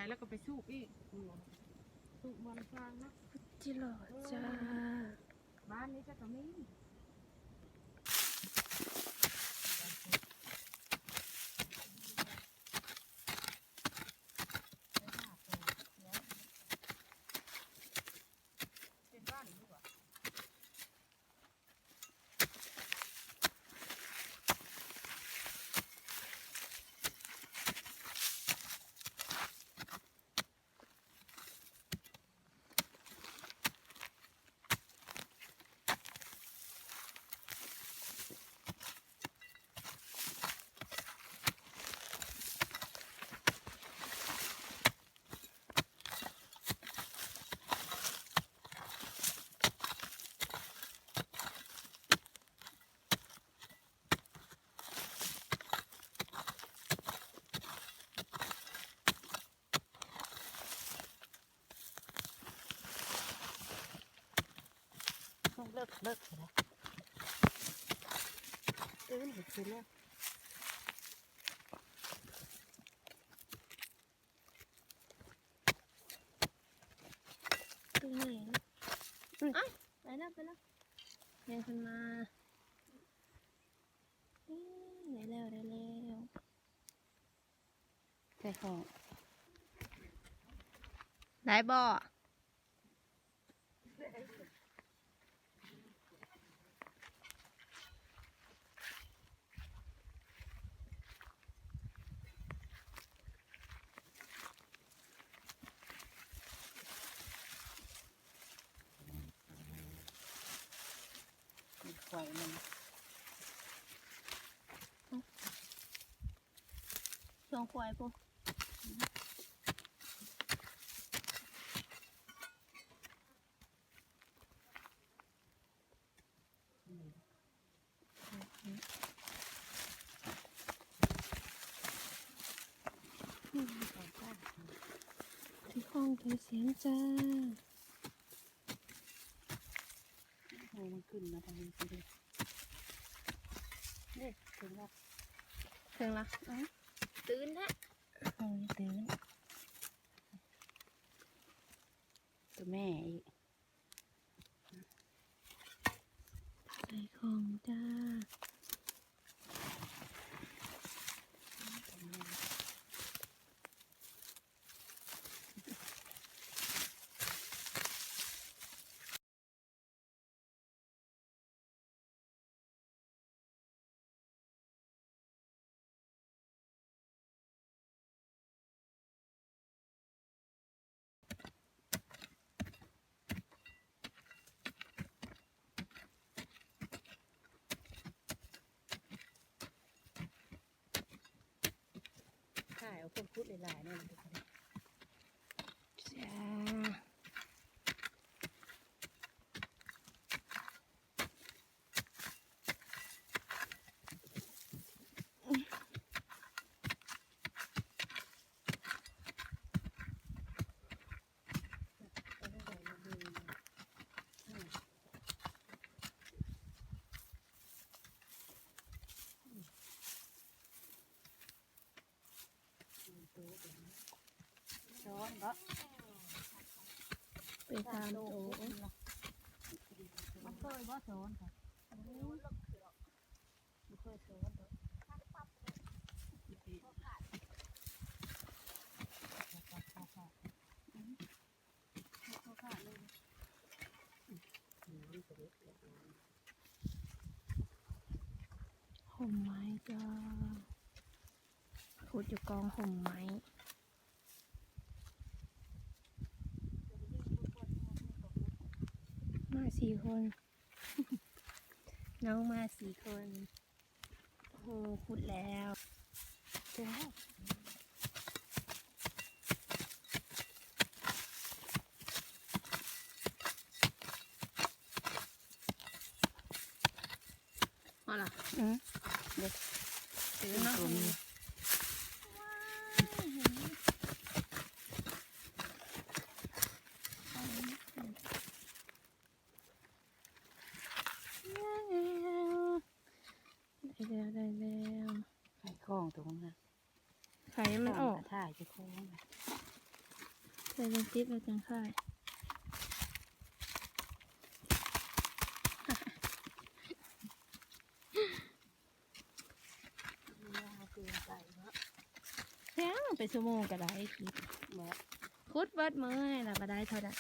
แล้วก็ไปสูบอีกสูบบอลฟางนะจิหล่อจ้าบ้านนี้จะก็มีเลิกแล้วตื่นอีกทีแล้วตรงไหนไปแล้วเดินขึ้นมาได้แล้วใส่ของได้บ่ไข่มันช่วงควายปุ๊ที่ห้องเธอเสียงจ้ามันขึ้นมาทางนี้สินี่ถึงแล้วตื่นละตื่นแล้วตื่นตัวแม่อีกใส่ของจ้าถ่ายเอาคนพูดหลายๆเนี่ยจ้าช้อนก็ไปตามโต๊ะมันเคยว่าช้อนค่ะไม่เคยช้อนเลยห่มไม้จ้าขุดอยู่กองห่มไม้มา4 คน น้องมา4 คนโอ้โหขุดแล้วถึงแล้วเอาล่ะเด็กตื่นแล้วได้แล้วไข่คล้องตรงนั้น ไข่มันออก ถ่ายจะคล้อง ใส่เป็นติ๊บแล้วจังค่ายแท้งไปชั่วโมงก็ได้คิดคุดเบิดมือนี่ล่ะก็ได้เท่านั้น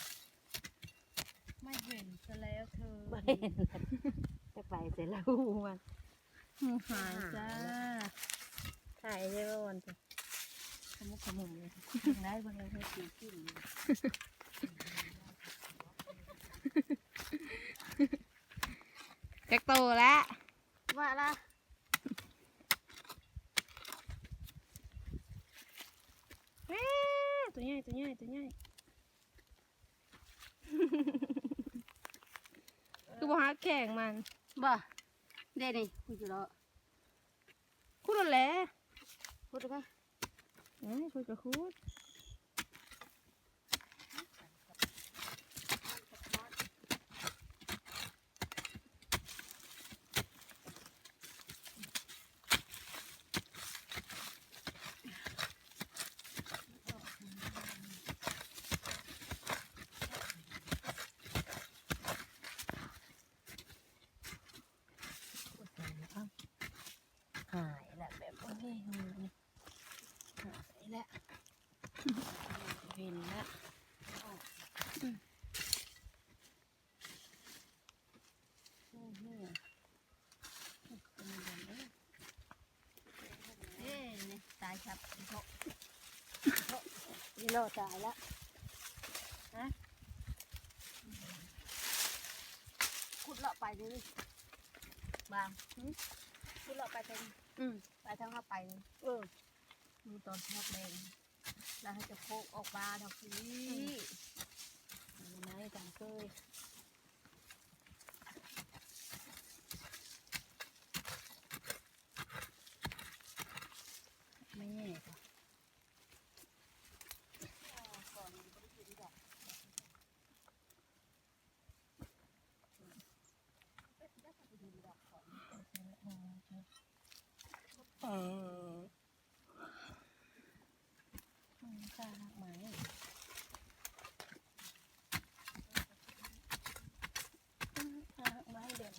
ไม่เห็นซะแล้วเธอ ไม่เห็นจะไปเสร็จแล้วมัน หมูหายจ้า ถ่ายได้ว่าวันจะขมุกขมุมเลยได้บางเลยให้กินกิน จักโตแล้ว ว่าละ แม่ตัวใหญ่ตัวใหญ่ตัวใหญ่ คือบ่หาแข่งมัน บ่เด้นี่คุยอยู่แล้ว คุดแล้วแหละ พูดได้ไหม คุดกับคุดหายละแบบโอ้ยหายละเห็นละตายครับนี่โลตายละฮะขุดเลาะไปเลยบางขุดเลาะไปทางไปทางเข้าไปดูตอนทอดแรงแล้วให้จะโคกออกมาทางนี้ไม่จังเคยไม่แน่ค่ะข้าหักไม้ข้าหักไม้เด็ด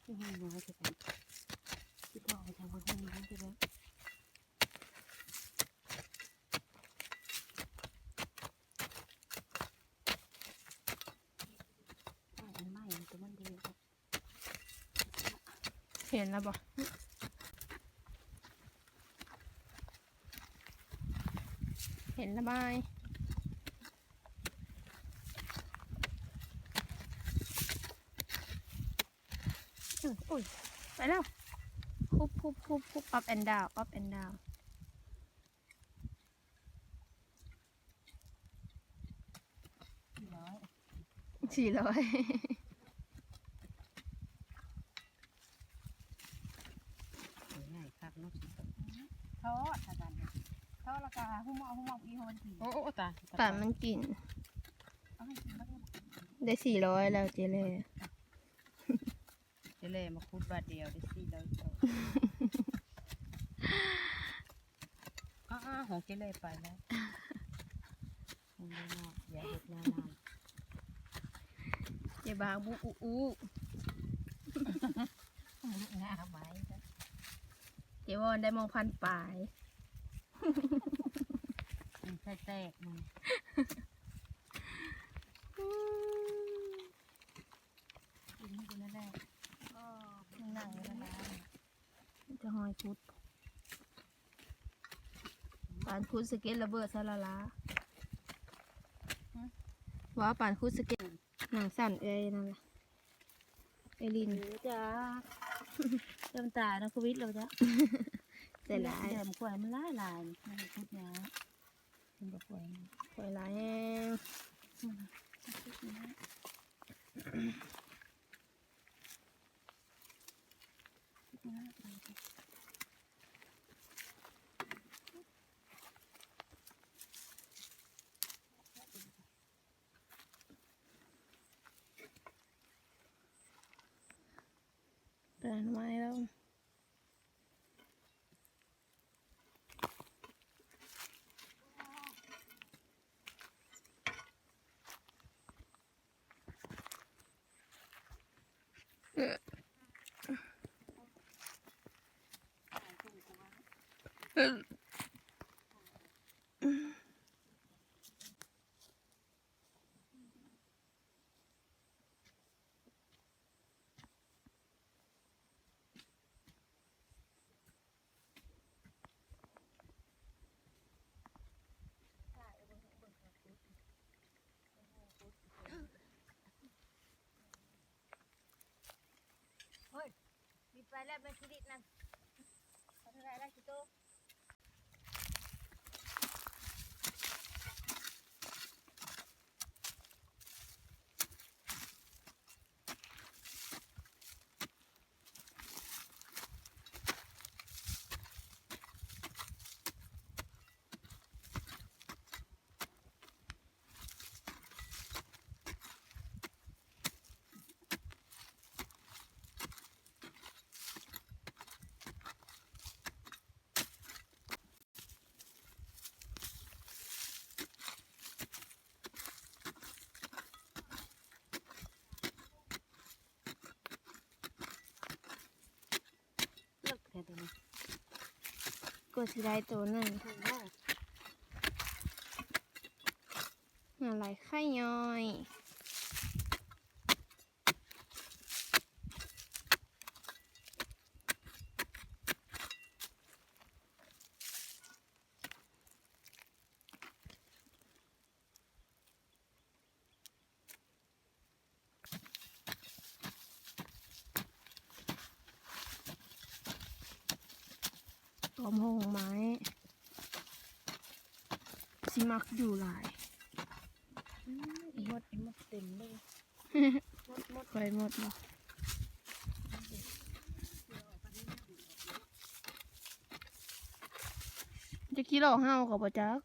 ที่ห้องน้อยจะเป็นที่พ่อไปทำห้องน้อยใช่ไหมเห็นแล้วบ่เห็นแล้วไหมอุ้ยไปแล้วคุบ up and down up and down 400ง่ายครับน้อง ท้ออาจารย์ท้อราคาหุ้มเอาอีโฮนที โอ้ตาย ป่านมันกิน เอาให้กินแล้วก็ ได้400แล้วเจเล่ จะเลยมาคุดบาทเดียวได้400ของเจเล่ไปแล้วของเล่นนอกอย่าเห็ดนาน เจบางบุอู ๆง่าไม้จ้ะ เจวอนได้มองพันปลาย ใส่แตกมันกินให้ดูนั่นแหละนั่งอยู่นั่นแหละ จะหอยคุดป่านคุดสเก็ตระเบิดซะละละว่าป่านคุดสเก็ตหนังสั่นเอ้ยนั่นแหละเอลิน จ้าเริ่มตายนะโควิดแล้วจ้ะ แต่หลาย เดิมขวายมันหลายมันคุดเนี้ยมันแบบขวาย ข่อยหลายแห้ง นะไม้แล้วมีไปแล้วเป็นชีวิตนั่นเขาเท่าไรแล้วชิโตเลิกแต่ตัวนี้ ก็สิได้ตัวหนึ่ง ถูกแล้ว อะไรไข่ย่อยตัวหงไม้สิมักอยู่หลาย หมดเต็มเลยหมด ไปหมดบ่จะคิดเราห้าวกับปะจัก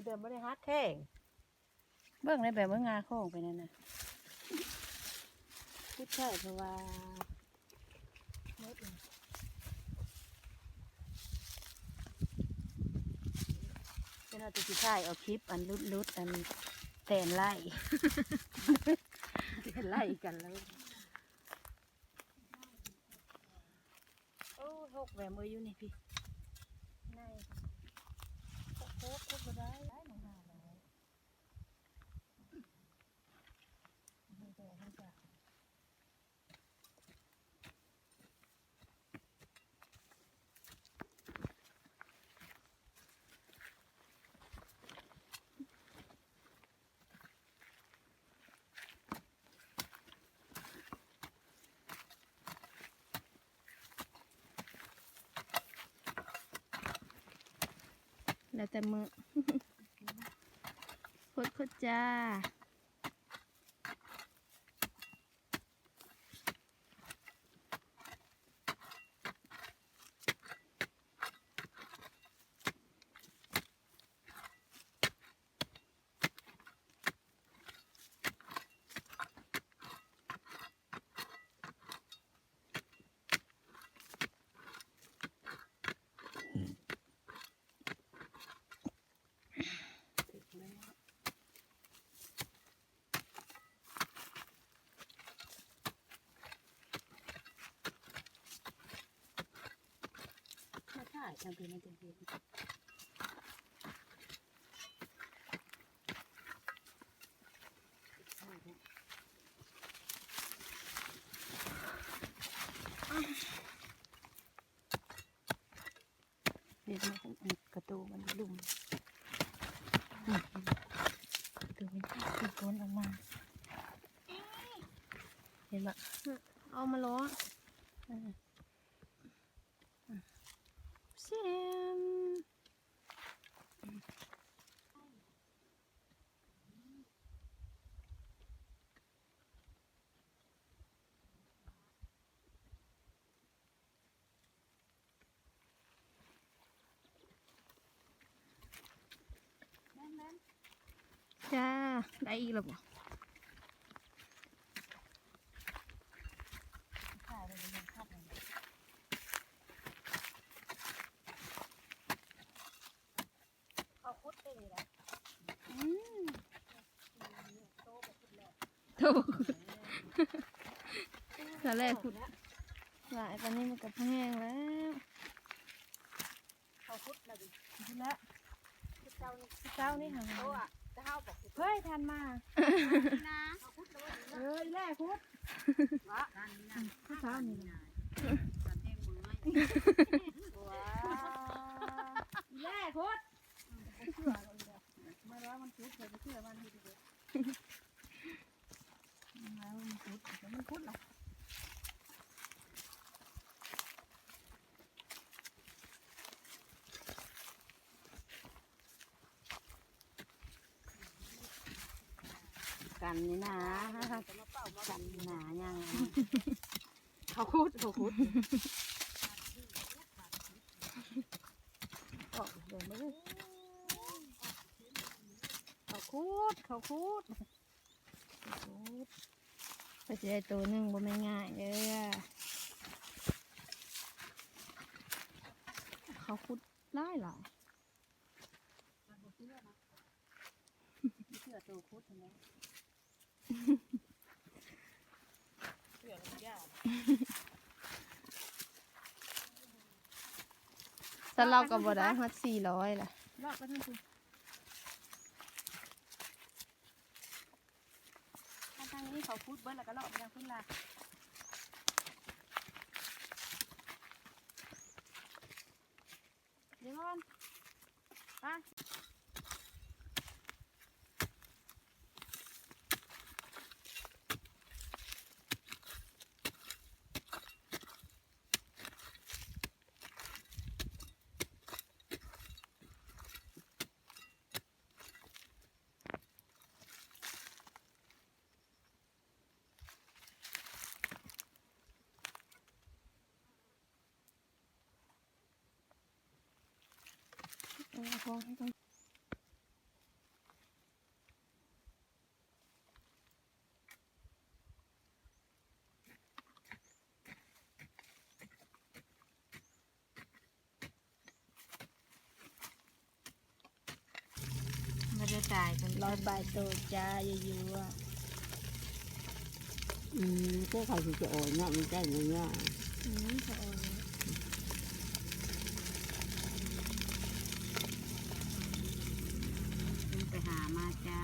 เดินไม่ได้ฮัดแท่งเบิ่งในแบบว่างาโค้งไปนั่นน่ะพูดใช่เพราะว่าเป็นเราจะใช่เอาคลิปอันลุดอันแตนไล่ แตนไล่กันแล้วโอ้หกแหวนมืออยู่นี่พี่ในโคตรก็ได้หนังหาแล้วแล้วแต่มือ โคตรจ้าไม่ใช่ทำเป็นมันจะเป็น เดี๋ยวมันกระตูมันลุ่มกระตูมันตีโกนออกมาเห็นปะ เอามาล้อเซมจ้า ได้อีกแล้วบ่ ถ่ายเลยมันพัดเลย ตอนแรกขุดหลายตอนนี้มันก็แห้งแล้ว เขาพุดแล้วดิ นี่ละ พุดเจ้านี่ เจ้านี่หา เขาอ่ะจะเฮาบอก เฮ้ยทันมา นะเขาพุดแล้ว เอ้ยแร่พุด วะนั่นนี่นะ ข้าวเช้านี่นะ สันเทงมือว้า แร่พุดเชื่อเราเลยมาแล้วมันพุดเลยเชื่อมันทีเดียวมาแล้วมันพุดแต่ไม่พุดหรอก กันนี่นะกันหนายังเขาพุดเขาพุดออกเดี๋ยวมาดูเขาพุดเขาพุด ก็จะได้ตัวหนึ่งบ่ไม่ง่ายเลยอะเขาขุดได้หรอ เชื่อตัวพุดใช่ไหมเชื่อมันยาก แต่เราก็บ่ได้ฮอด400ล่ะ รอบก็ทั้งคืนทางนี้เขาพุดเบิ้ลแล้วก็รอบไปทางขึ้นลาเดี๋ยวก่อนไป เอาของให้ก่อนไม่ได้ตายกัน100 บาทโตจ้าอยู่ๆอ่ะ ก็เขาจะโอนเนาะมันได้เนาะ พอ ไปหามาจ้า